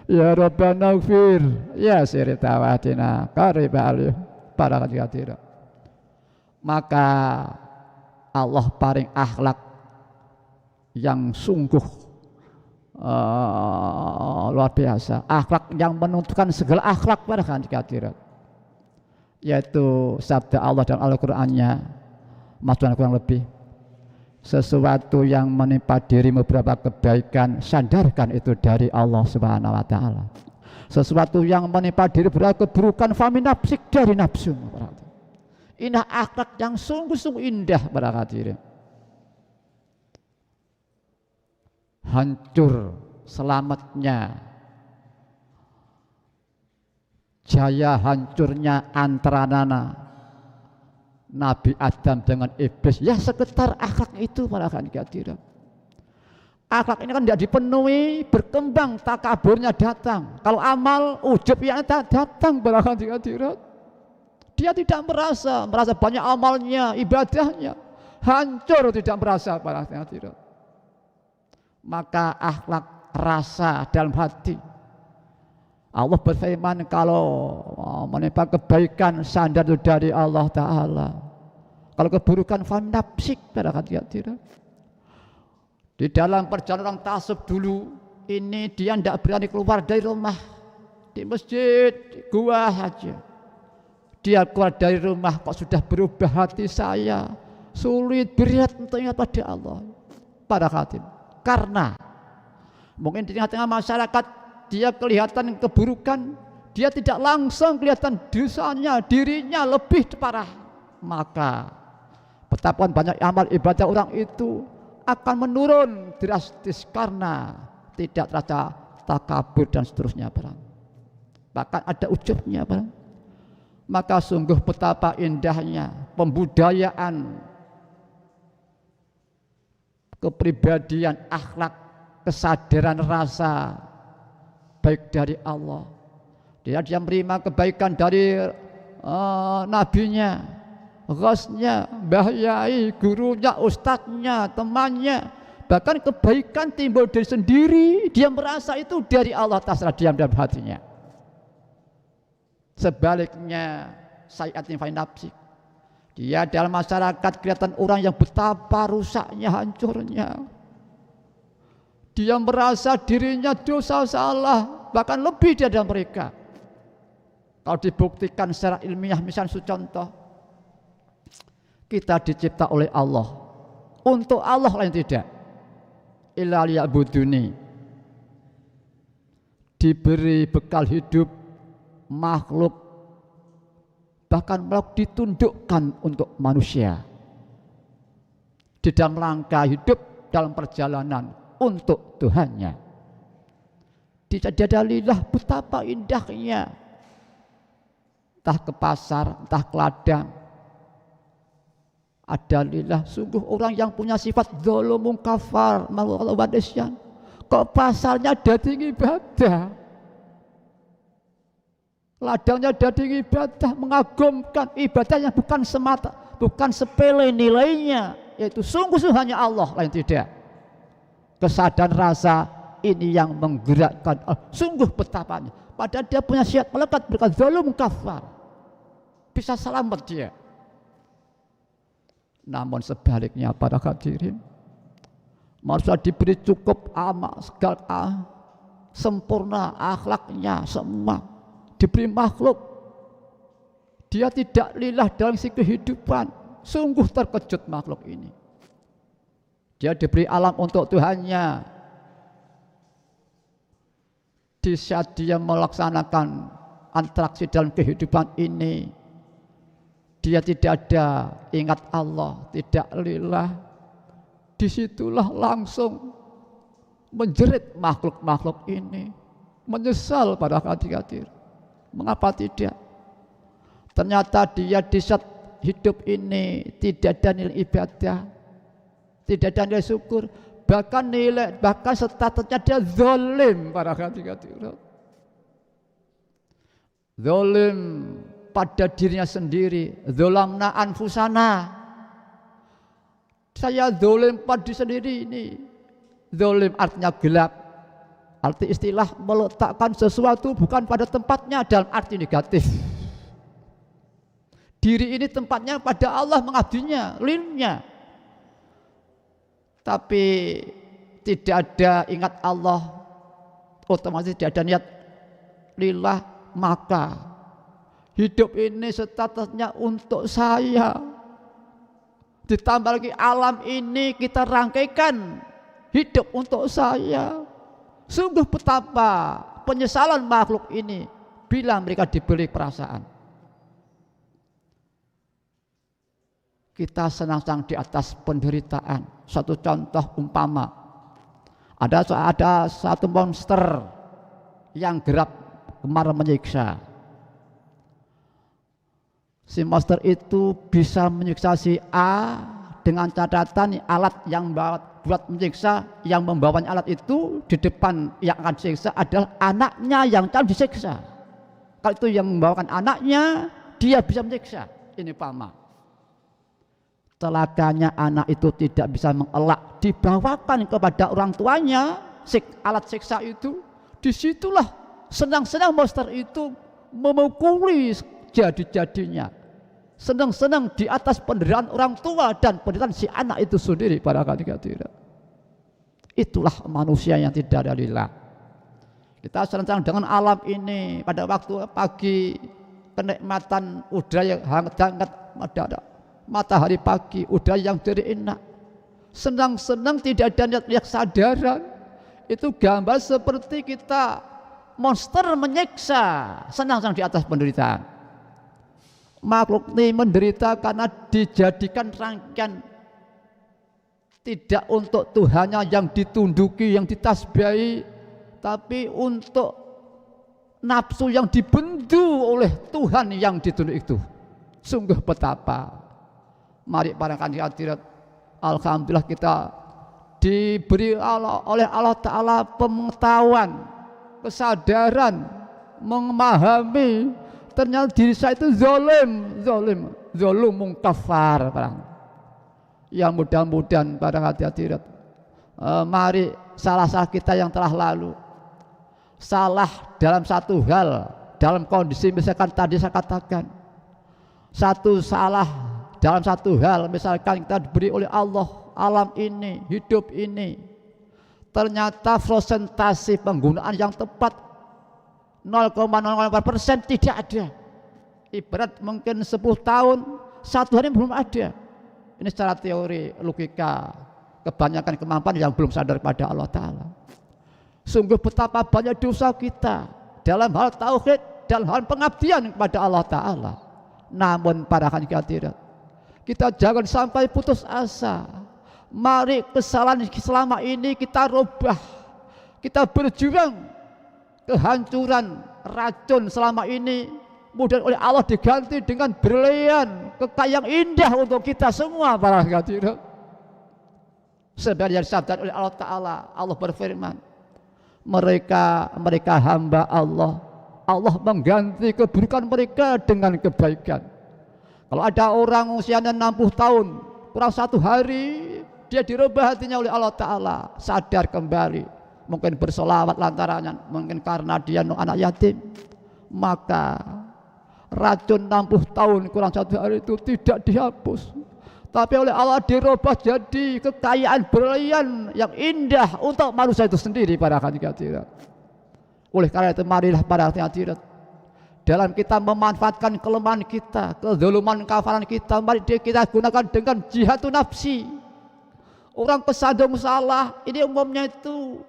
Ya Rabbana ighfir ya sirtawatina qarib alih para hadirin. Maka Allah paring akhlak yang sungguh luar biasa, akhlak yang menentukan segala akhlak pada hadirat, yaitu sabda Allah dan Al-Qur'annya, maksudnya kurang lebih sesuatu yang menimpa dirimu beberapa kebaikan, sandarkan itu dari Allah Subhanahu wa taala. Sesuatu yang menimpa diri beberapa keburukan, famin nafsik, dari nafsu. Ini akhlak yang sungguh-sungguh indah pada hadirin. Hancur selamatnya, jaya hancurnya antara Nabi Adam dengan iblis, ya sekitar akhlak itu para hadirin. Akhlak ini kan tidak dipenuhi, berkembang, takaburnya datang. Kalau amal ujub yang datang para hadirin. Dia tidak merasa banyak amalnya, ibadahnya, hancur tidak merasa para hadirin. Maka akhlak rasa dalam hati. Allah berfirman kalau menimpa kebaikan sandar itu dari Allah Ta'ala. Kalau keburukan fan nafsik pada hati-hati. Di dalam perjalanan tasawuf dulu ini dia tidak berani keluar dari rumah. Di masjid, di gua saja. Dia keluar dari rumah kok sudah berubah hati saya. Sulit, berat untuk ingat pada Allah. Pada hati. Karena mungkin di tengah-tengah masyarakat dia kelihatan keburukan, dia tidak langsung kelihatan dosanya, dirinya lebih parah. Maka betapa banyak amal ibadah orang itu akan menurun drastis karena tidak terasa takabur dan seterusnya barang. Bahkan ada ujubnya barang. Maka sungguh betapa indahnya pembudayaan kepribadian, akhlak, kesadaran rasa baik dari Allah. Dia menerima kebaikan dari nabinya, ghosnya, mbah yai, gurunya, ustadznya, temannya. Bahkan kebaikan timbul dari sendiri, dia merasa itu dari Allah, tasrah diam dalam hatinya. Sebaliknya sayiatin fi nafsik, dia dalam masyarakat kelihatan orang yang betapa rusaknya, hancurnya. Dia merasa dirinya dosa salah, bahkan lebih dari mereka. Kalau dibuktikan secara ilmiah, misalnya contoh, kita dicipta oleh Allah, untuk Allah lain tidak. Illa liya'buduni, diberi bekal hidup, makhluk, bahkan makhluk ditundukkan untuk manusia di dalam rangka hidup dalam perjalanan untuk Tuhannya. Dijadilah betapa indahnya, entah ke pasar, entah ke ladang, adalilah sungguh orang yang punya sifat dzalimun kafar, malu wadisyan. Kok pasarnya daging ibadah, ladangnya daging ibadah, mengagumkan ibadah yang bukan semata, bukan sepele nilainya, yaitu sungguh-sungguh hanya Allah, lain tidak. Kesadaran rasa ini yang menggerakkan, sungguh betapanya. Padahal dia punya syiat melekat berkata dzalum kafar, bisa selamat dia. Namun sebaliknya para hadirin, manusia diberi cukup amal segala sempurna akhlaknya semua, diberi makhluk, dia tidak lillah dalam sisi kehidupan. Sungguh terkejut makhluk ini. Dia diberi alam untuk Tuhannya. Di saat dia melaksanakan interaksi dalam kehidupan ini, dia tidak ada ingat Allah, tidak lillah. Disitulah langsung menjerit makhluk-makhluk ini, menyesal pada hati-hati. Mengapa tidak? Ternyata dia di saat hidup ini tidak ada nilai ibadah, tidak ada nilai syukur, bahkan statusnya dia zalim pada hati-hati. zalim pada dirinya sendiri, zalamna anfusana. Saya zalim pada diri sendiri ini. Zalim artinya gelap. Arti istilah meletakkan sesuatu bukan pada tempatnya dalam arti negatif. Diri ini tempatnya pada Allah mengabdinya, lilnya. Tapi tidak ada ingat Allah, otomatis tidak ada niat lillah, maka hidup ini statusnya untuk saya. Ditambah lagi alam ini kita rangkaikan hidup untuk saya. Sungguh betapa penyesalan makhluk ini bila mereka diberi perasaan. Kita senang-senang di atas penderitaan. Satu contoh umpama, ada satu monster yang gerap kemar menyiksa. Si monster itu bisa menyiksa si A dengan catatan alat yang buat menyiksa, yang membawanya alat itu di depan yang akan disiksa adalah anaknya yang akan disiksa. Kalau itu yang membawakan anaknya, dia bisa menyiksa. Ini pama. Celakanya anak itu tidak bisa mengelak, dibawakan kepada orang tuanya alat siksa itu. Disitulah senang-senang monster itu memukuli jadi-jadinya, senang-senang di atas penderitaan orang tua dan penderitaan si anak itu sendiri. Pada tidak, itulah manusia yang tidak ada lillah. Kita senang-senang dengan alam ini. Pada waktu pagi kenikmatan udara yang hangat-hangat, ada matahari pagi, udara yang jadi enak, senang-senang tidak ada niat sadaran. Itu gambar seperti kita monster menyiksa, senang-senang di atas penderitaan. Makhluk ini menderita karena dijadikan rangkaian, tidak untuk Tuhannya yang ditunduki, yang ditasbihi, tapi untuk nafsu yang dibendu oleh Tuhan yang ditunduk itu. Sungguh betapa. Mari para hadirat, alhamdulillah kita diberi oleh Allah Ta'ala pengetahuan, kesadaran, memahami ternyata diri saya itu zalim kafar. Yang mudah-mudahan para hadirat, mari salah-salah kita yang telah lalu, salah dalam satu hal, dalam kondisi misalkan tadi saya katakan, satu salah dalam satu hal, misalkan kita diberi oleh Allah alam ini, hidup ini, ternyata prosentase penggunaan yang tepat 0,08% tidak ada. Ibarat mungkin 10 tahun, 1 hari belum ada. Ini secara teori, logika, kebanyakan kemampuan yang belum sadar pada Allah Ta'ala. Sungguh betapa banyak dosa kita dalam hal tauhid, dalam hal pengabdian kepada Allah Ta'ala. Namun para hadirat, kita jangan sampai putus asa. Mari kesalahan selama ini kita rubah. Kita berjuang kehancuran racun selama ini mudah oleh Allah diganti dengan brilian, kekayaan indah untuk kita semua para hadirat. Sebenarnya disabdakan oleh Allah Ta'ala, Allah berfirman, mereka hamba Allah, Allah mengganti keburukan mereka dengan kebaikan. Kalau ada orang usianya 60 tahun, kurang 1 hari, dia dirubah hatinya oleh Allah Ta'ala, sadar kembali, mungkin bersolawat lantarannya, mungkin karena dia anak yatim, maka racun 60 tahun kurang 1 hari itu tidak dihapus, tapi oleh Allah dirubah jadi kekayaan brilian yang indah untuk manusia itu sendiri para hadirat. Oleh karena itu marilah para hadirat, dalam kita memanfaatkan kelemahan kita, kezaliman kafaran kita, mari kita gunakan dengan jihadun nafsi. Orang kesandung salah, ini umumnya itu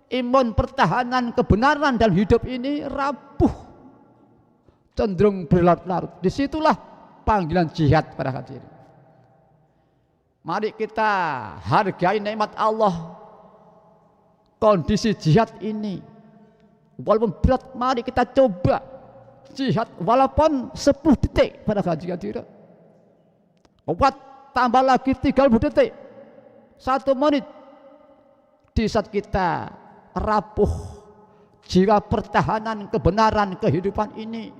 imun pertahanan kebenaran dalam hidup ini rapuh, cenderung berlarut-larut. Disitulah panggilan jihad para hadirin. Mari kita hargai nikmat Allah. Kondisi jihad ini walaupun berat, mari kita coba jihad walaupun 10 detik pada hadirin. Kuat tambah lagi 30 detik, 1 menit. Di saat kita rapuh jiwa pertahanan kebenaran kehidupan ini,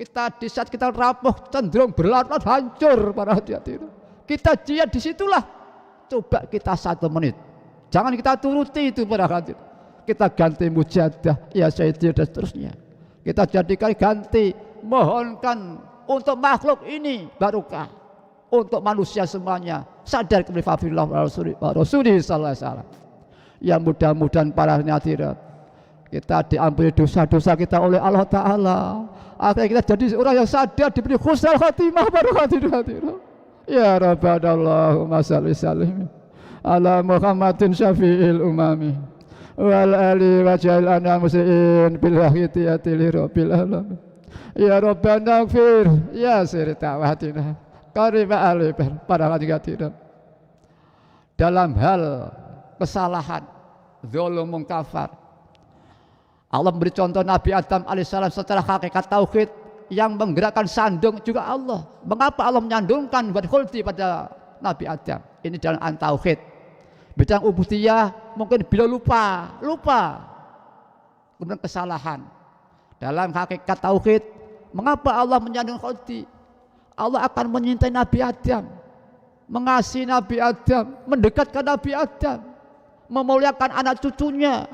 Kita di saat kita rapuh cenderung berlarut hancur para hadirin. Kita jihad disitulah. Coba kita 1 menit. Jangan kita turuti itu para hadirin. Kita ganti mujadah, ya Sayyidi dan seterusnya. Kita jadikan ganti, mohonkan untuk makhluk ini barokah, untuk manusia semuanya sadar kepada fadillah wa rasulih sallallahu alaihi wasallam. Ya mudah-mudahan para hadirin kita diampuni dosa-dosa kita oleh Allah Ta'ala. Akhirnya kita jadi orang yang sadar diberi husnul khatimah para hadirin. Ya Rabbana Allahumma salli salim ala Muhammadin syafi'il umami wal ali wa ja'alna muslimin bil hidayati li rabbil alamin. Ya Rabbana ighfir ya sirta wahdina karima ali para hadirin. Dalam hal kesalahan dzulum kafar, Allah memberi contoh Nabi Adam alaihissalam secara hakikat tauhid yang menggerakkan sandung juga Allah. Mengapa Allah menyandungkan buat khuldi pada Nabi Adam? Ini dalam tauhid. Bidang ubudiyah mungkin bila lupa, kemudian kesalahan. Dalam hakikat tauhid, mengapa Allah menyandung khuldi? Allah akan menyintai Nabi Adam, mengasihi Nabi Adam, mendekatkan Nabi Adam, memuliakan anak cucunya.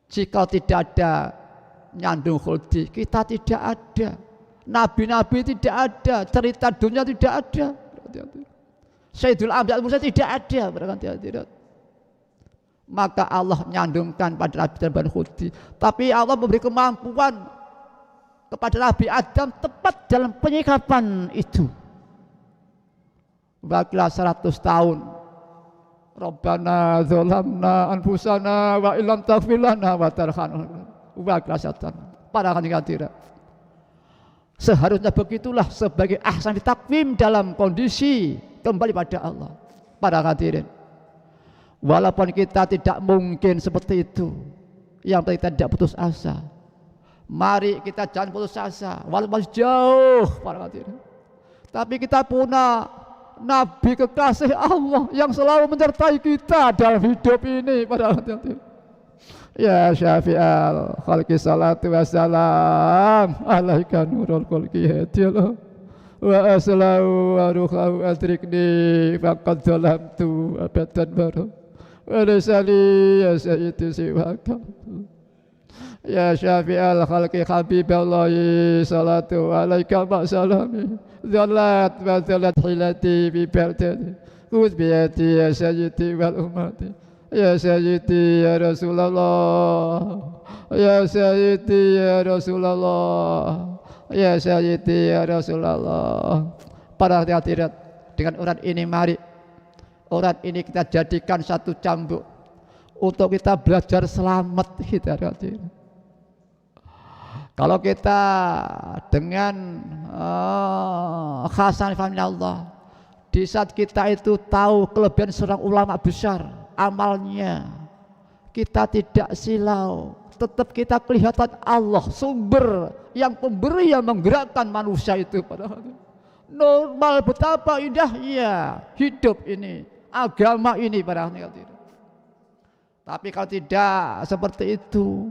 Jika tidak ada nyandung khuldi, kita tidak ada. Nabi-nabi tidak ada, cerita dunia tidak ada. Sayyidul Anbiya Musa tidak ada. Maka Allah nyandungkan pada Nabi dan khuldi. Tapi Allah memberi kemampuan kepada Nabi Adam tepat dalam penyikapan itu. Bagilah 100 tahun. Rabbana dzalamna anfusana wa illam taghfir lana wa tarhamna wa qasatan. Para hadirin, seharusnya begitulah sebagai ahsan takwim dalam kondisi kembali pada Allah. Para hadirin, walaupun kita tidak mungkin seperti itu, yang penting kita tidak putus asa. Mari kita jangan putus asa walaupun masih jauh para hadirin. Tapi kita punya Nabi kekasih Allah yang selalu menyertai kita dalam hidup ini pada hati-hati. Ya syafi'al khalqi salatu wassalam alaika nurul khalqi hadiyallah wa aslahu wa ruhahu adrikni faqad zalamtu abadan baru wa lisali ya sayyidi siwaka. Ya syafi'al khalqi habiballahi salatu alaika ma'salami zalat wa zalat hilati bi baldati khudh bi yadi ya sayyidi wal ummati ya sayyidi ya Rasulullah ya sayyidi ya Rasulullah ya sayyidi ya Rasulullah. Para hadirin, dengan urat ini mari urat ini kita jadikan satu cambuk untuk kita belajar selamat kita hadirin. Kalau kita dengan khasan Allah, di saat kita itu tahu kelebihan seorang ulama besar, amalnya kita tidak silau, tetap kita kelihatan Allah sumber yang pemberi yang menggerakkan manusia itu. Padahal normal betapa indahnya hidup ini, agama ini para hadirin. Tapi kalau tidak seperti itu,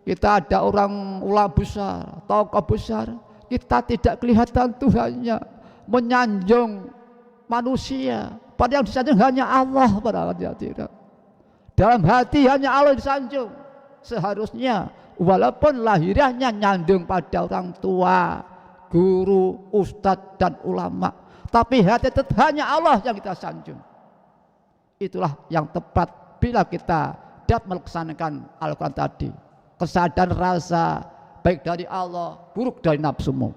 kita ada orang ulama besar, tokoh besar, kita tidak kelihatan Tuhannya, menyanjung manusia, padahal yang disanjung hanya Allah para hadirin. Dalam hati hanya Allah disanjung. Seharusnya walaupun lahiriahnya nyandung pada orang tua, guru, ustadz dan ulama, tapi hati tetap hanya Allah yang kita sanjung. Itulah yang tepat bila kita dapat melaksanakan Al-Quran tadi. Kesadaran rasa baik dari Allah, buruk dari nafsumu.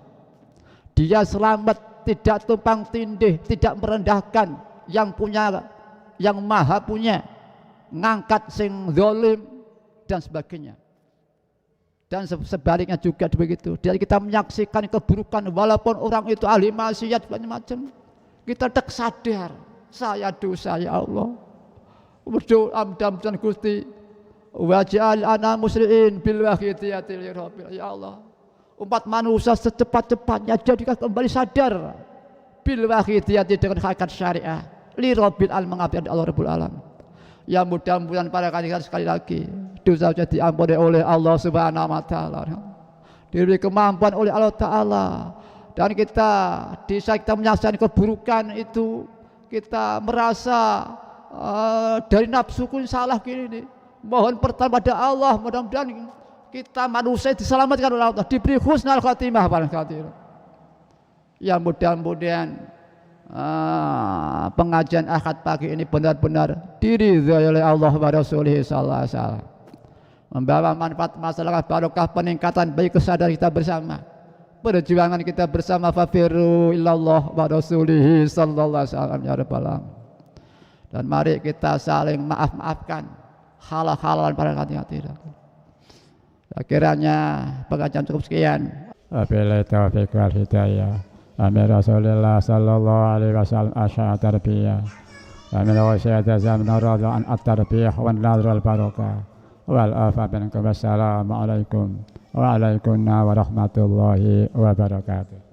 Dia selamat, tidak tumpang tindih, tidak merendahkan yang punya, yang maha punya, ngangkat sing zalim dan sebagainya. Dan sebaliknya juga begitu. Jadi kita menyaksikan keburukan walaupun orang itu ahli maksiat macam-macam, kita tak sadar, saya dosa ya Allah. Berdoa mudah-mudahan Gusti waj'al ana muslimin bil wahidiyati li rabbil. Ya Allah, umat manusia secepat-cepatnya jadikan kembali sadar bil wahidiyati dengan hakikat syariah li rabbil alamin, mengabdi Allah rabbul alamin. Ya mudah-mudahan para hadirin sekali lagi dosa diampuni oleh Allah Subhanahu wa taala. diberi kemampuan oleh Allah Ta'ala. Dan kita di saat kita menyaksikan keburukan itu, kita merasa dari nafsu pun salah gini nih. Mohon pertolongan pada Allah, mudah-mudahan kita manusia diselamatkan oleh Allah, diberi husnul khatimah barangkali. Ya mudah-mudahan pengajian Ahad pagi ini benar-benar diridhai oleh Allah wa Rasulih sallallahu alaihi wasallam, membawa manfaat masyarakat, barokah, peningkatan baik kesadaran kita bersama, perjuangan kita bersama. Fafiru illallah wa Rasulih sallallahu alaihi wasallam ya rabbal alamin. Dan mari kita saling maaf-maafkan hal-hal pada hati-hati. Kiranya pengajian cukup sekian. Wabillahi taufiq wal hidayah. Amin. Rasulullah sallallahu alaihi wasallam asyara tarbiyah. Amin. Wasyada zaman radha an at-tarbiyah wan nadhr wal barakah wal afa minkum. Wassalamu alaikum wa alaikumussalam warahmatullahi wabarakatuh.